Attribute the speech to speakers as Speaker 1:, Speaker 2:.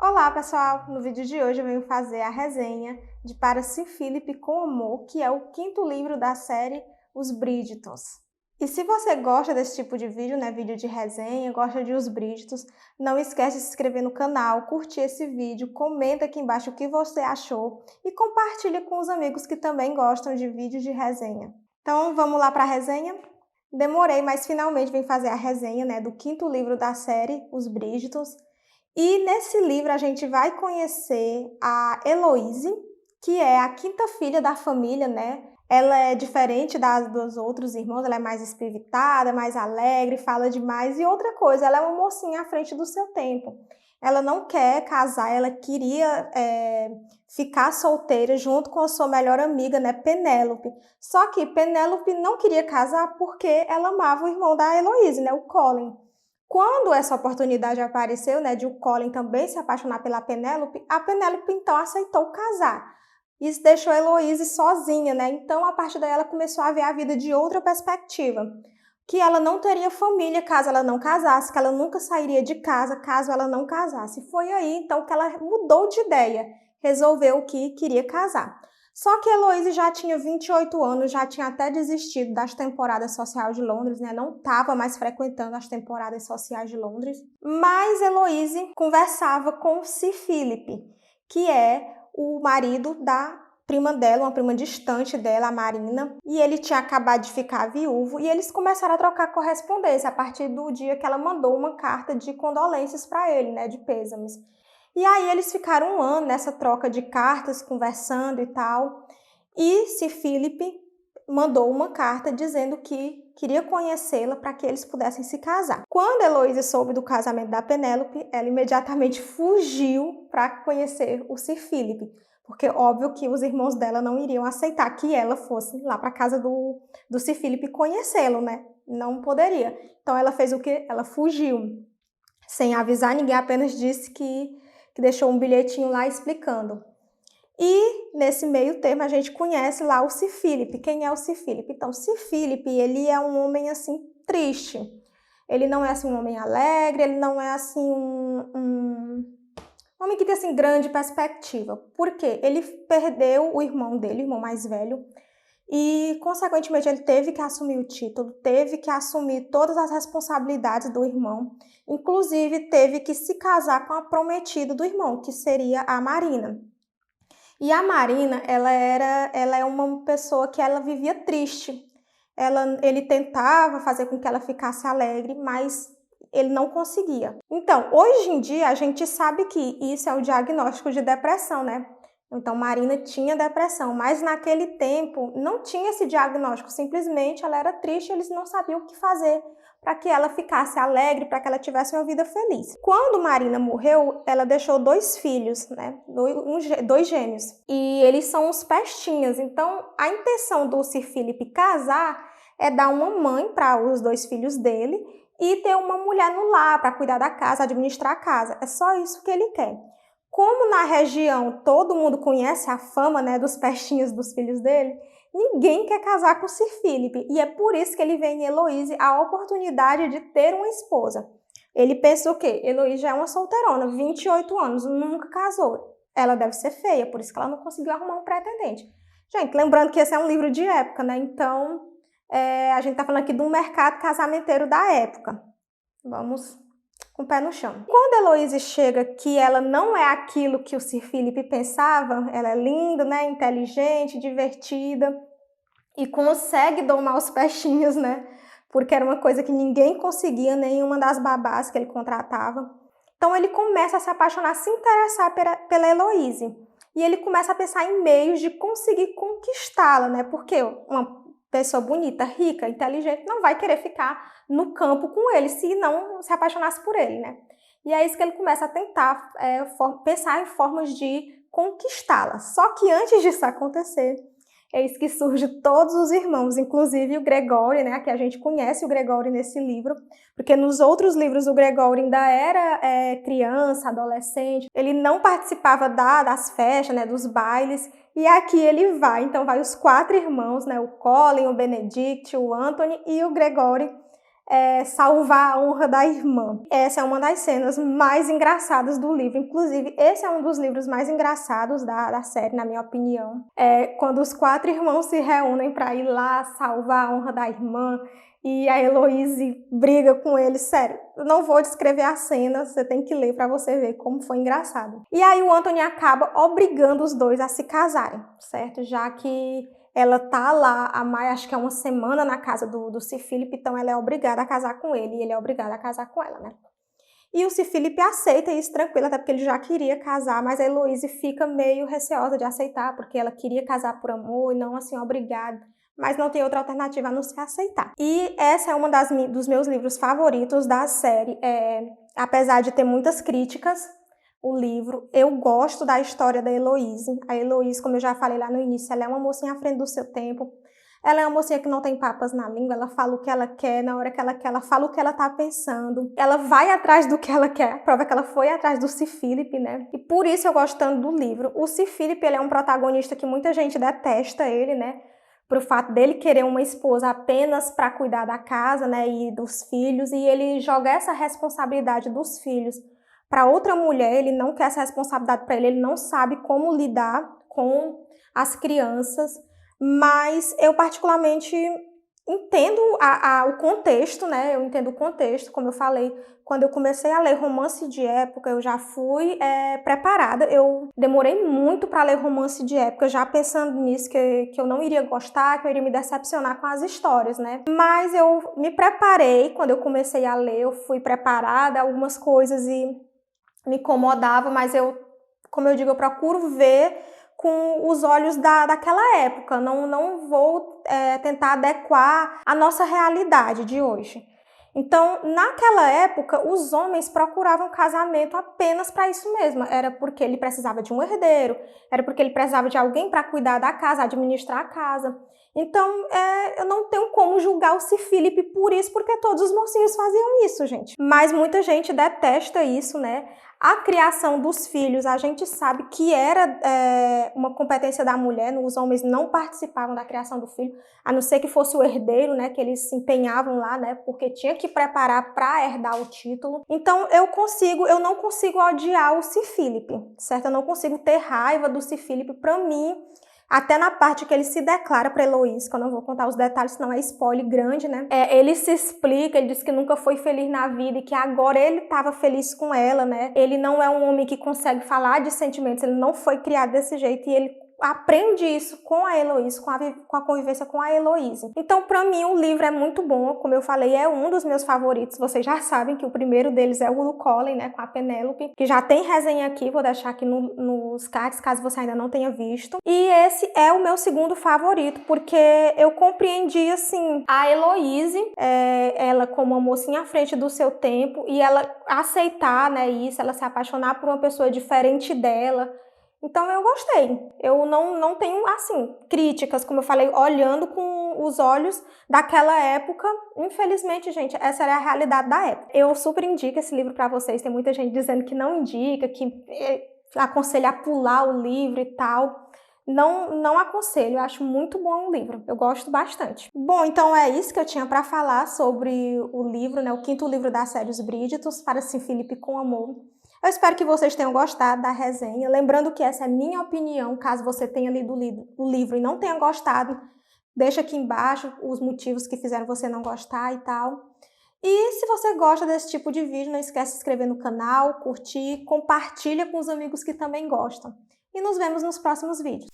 Speaker 1: Olá pessoal, no vídeo de hoje eu venho fazer a resenha de Para Sir Philip com Amor, que é o quinto livro da série Os Bridgertons. E se você gosta desse tipo de vídeo, vídeo de resenha, gosta de Os Bridgertons, não esquece de se inscrever no canal, curtir esse vídeo, comenta aqui embaixo o que você achou e compartilha com os amigos que também gostam de vídeos de resenha. Então vamos lá para a resenha? Demorei, mas finalmente vim fazer a resenha do quinto livro da série Os Bridgertons. E nesse livro a gente vai conhecer a Heloise, que é a quinta filha da família, Ela é diferente dos outros irmãos, ela é mais espiritada, mais alegre, fala demais. E outra coisa, ela é uma mocinha à frente do seu tempo. Ela não quer casar, ela queria ficar solteira junto com a sua melhor amiga, Penélope. Só que Penélope não queria casar porque ela amava o irmão da Heloise, o Colin. Quando essa oportunidade apareceu, de o Colin também se apaixonar pela Penélope, a Penélope então aceitou casar. Isso deixou a Heloise sozinha, Então, a partir daí, ela começou a ver a vida de outra perspectiva. Que ela não teria família caso ela não casasse, que ela nunca sairia de casa caso ela não casasse. Foi aí, então, que ela mudou de ideia, resolveu que queria casar. Só que Heloise já tinha 28 anos, já tinha até desistido das temporadas sociais de Londres, Não estava mais frequentando as temporadas sociais de Londres. Mas Heloise conversava com Sir Philip, que é o marido da prima dela, uma prima distante dela, a Marina, e ele tinha acabado de ficar viúvo, e eles começaram a trocar correspondência a partir do dia que ela mandou uma carta de condolências para ele, de pêsames. E aí eles ficaram um ano nessa troca de cartas, conversando e tal. E Sir Philip mandou uma carta dizendo que queria conhecê-la para que eles pudessem se casar. Quando Heloise soube do casamento da Penélope, ela imediatamente fugiu para conhecer o Sir Philip, porque óbvio que os irmãos dela não iriam aceitar que ela fosse lá para a casa do Sir Philip conhecê-lo, Não poderia. Então ela fez o quê? Ela fugiu, sem avisar ninguém, apenas disse que deixou um bilhetinho lá explicando. E nesse meio termo a gente conhece lá o Sir Philip. Quem é o Sir Philip? Então, Sir Philip, ele é um homem assim triste. Ele não é assim um homem alegre, ele não é assim um homem que tem assim grande perspectiva. Por quê? Ele perdeu o irmão dele, o irmão mais velho, e consequentemente ele teve que assumir o título, teve que assumir todas as responsabilidades do irmão, inclusive teve que se casar com a prometida do irmão, que seria a Marina. E a Marina, ela é uma pessoa que ela vivia triste. Ele tentava fazer com que ela ficasse alegre, mas ele não conseguia. Então, hoje em dia, a gente sabe que isso é o diagnóstico de depressão, Então, Marina tinha depressão, mas naquele tempo não tinha esse diagnóstico. Simplesmente ela era triste, eles não sabiam o que fazer para que ela ficasse alegre, para que ela tivesse uma vida feliz. Quando Marina morreu, ela deixou 2 filhos, dois gêmeos. E eles são os pestinhas. Então, a intenção do Sir Philip casar é dar uma mãe para os 2 filhos dele e ter uma mulher no lar para cuidar da casa, administrar a casa. É só isso que ele quer. Como na região todo mundo conhece a fama, dos pestinhos dos filhos dele, ninguém quer casar com Sir Philip. E é por isso que ele vê em Heloise a oportunidade de ter uma esposa. Ele pensa o quê? Heloise já é uma solteirona, 28 anos, nunca casou. Ela deve ser feia, por isso que ela não conseguiu arrumar um pretendente. Gente, lembrando que esse é um livro de época, Então, a gente tá falando aqui de um mercado casamenteiro da época. Vamos com o pé no chão. Quando Heloise chega, que ela não é aquilo que o Sir Philip pensava, ela é linda, inteligente, divertida e consegue domar os peixinhos, Porque era uma coisa que ninguém conseguia, nenhuma das babás que ele contratava. Então ele começa a se apaixonar, a se interessar pela Heloise. E ele começa a pensar em meios de conseguir conquistá-la, Porque uma pessoa bonita, rica, inteligente, não vai querer ficar no campo com ele se não se apaixonasse por ele, E é isso que ele começa a tentar pensar em formas de conquistá-la. Só que antes disso acontecer, eis que surge todos os irmãos, inclusive o Gregory, Que a gente conhece o Gregory nesse livro, porque nos outros livros o Gregory ainda era criança, adolescente, ele não participava das festas, dos bailes, e aqui ele vai. Então vai os 4 irmãos, o Colin, o Benedict, o Anthony e o Gregory, salvar a honra da irmã. Essa é uma das cenas mais engraçadas do livro. Inclusive, esse é um dos livros mais engraçados da série, na minha opinião. Quando os 4 irmãos se reúnem para ir lá salvar a honra da irmã e a Heloise briga com eles. Sério, eu não vou descrever a cena, você tem que ler para você ver como foi engraçado. E aí o Anthony acaba obrigando os dois a se casarem, certo? Já que ela tá lá acho que é uma semana na casa do Sir Philip, então ela é obrigada a casar com ele e ele é obrigado a casar com ela, né? E o Sir Philip aceita isso tranquilo, até porque ele já queria casar, mas a Heloise fica meio receosa de aceitar, porque ela queria casar por amor e não assim, obrigada. Mas não tem outra alternativa a não se aceitar. E essa é uma dos meus livros favoritos da série. Apesar de ter muitas críticas, o livro, eu gosto da história da Heloise. A Heloise, como eu já falei lá no início, ela é uma mocinha à frente do seu tempo. Ela é uma mocinha que não tem papas na língua, ela fala o que ela quer, na hora que ela quer, ela fala o que ela tá pensando. Ela vai atrás do que ela quer. A prova é que ela foi atrás do Sir Philip, né? E por isso eu gosto tanto do livro. O Sir Philip, ele é um protagonista que muita gente detesta ele, né? Por fato dele querer uma esposa apenas para cuidar da casa, né, e dos filhos, e ele joga essa responsabilidade dos filhos para outra mulher, ele não quer essa responsabilidade para ele, ele não sabe como lidar com as crianças, mas eu particularmente entendo o contexto, né, eu entendo o contexto, como eu falei, quando eu comecei a ler romance de época, eu já fui preparada. Eu demorei muito para ler romance de época, já pensando nisso, que eu não iria gostar, que eu iria me decepcionar com as histórias, né? Mas eu me preparei, quando eu comecei a ler, eu fui preparada, algumas coisas e me incomodava, mas como eu digo, eu procuro ver com os olhos daquela época. Não vou tentar adequar a nossa realidade de hoje. Então, naquela época, os homens procuravam casamento apenas para isso mesmo. Era porque ele precisava de um herdeiro, era porque ele precisava de alguém para cuidar da casa, administrar a casa. Então, eu não tenho como julgar o Sir Philip por isso, porque todos os mocinhos faziam isso, gente. Mas muita gente detesta isso, né? A criação dos filhos, a gente sabe que era uma competência da mulher, os homens não participavam da criação do filho, a não ser que fosse o herdeiro, né, que eles se empenhavam lá, né, porque tinha que preparar para herdar o título. Então eu não consigo odiar o Sir Philip, certo? Eu não consigo ter raiva do Sir Philip. Para mim, até na parte que ele se declara para Heloise, que eu não vou contar os detalhes, senão é spoiler grande, né? Ele se explica, ele diz que nunca foi feliz na vida e que agora ele estava feliz com ela, né? Ele não é um homem que consegue falar de sentimentos, ele não foi criado desse jeito e ele aprende isso com a Heloise, com a convivência com a Heloise. Então, para mim, o livro é muito bom. Como eu falei, é um dos meus favoritos. Vocês já sabem que o primeiro deles é o Colin, né, com a Penélope, que já tem resenha aqui, vou deixar aqui nos cards, caso você ainda não tenha visto. E esse é o meu segundo favorito, porque eu compreendi, assim, a Heloise, ela como uma mocinha à frente do seu tempo, e ela aceitar, né, isso, ela se apaixonar por uma pessoa diferente dela. Então eu gostei. Eu não tenho, assim, críticas, como eu falei, olhando com os olhos daquela época. Infelizmente, gente, essa era a realidade da época. Eu super indico esse livro para vocês. Tem muita gente dizendo que não indica, que aconselha a pular o livro e tal. Não aconselho, eu acho muito bom o livro, eu gosto bastante. Bom, então é isso que eu tinha para falar sobre o livro, né, o 5º livro da série Os Bridgertons, Para Sir Philip com Amor. Eu espero que vocês tenham gostado da resenha, lembrando que essa é minha opinião, caso você tenha lido o livro e não tenha gostado, deixa aqui embaixo os motivos que fizeram você não gostar e tal. E se você gosta desse tipo de vídeo, não esquece de se inscrever no canal, curtir, compartilha com os amigos que também gostam. E nos vemos nos próximos vídeos.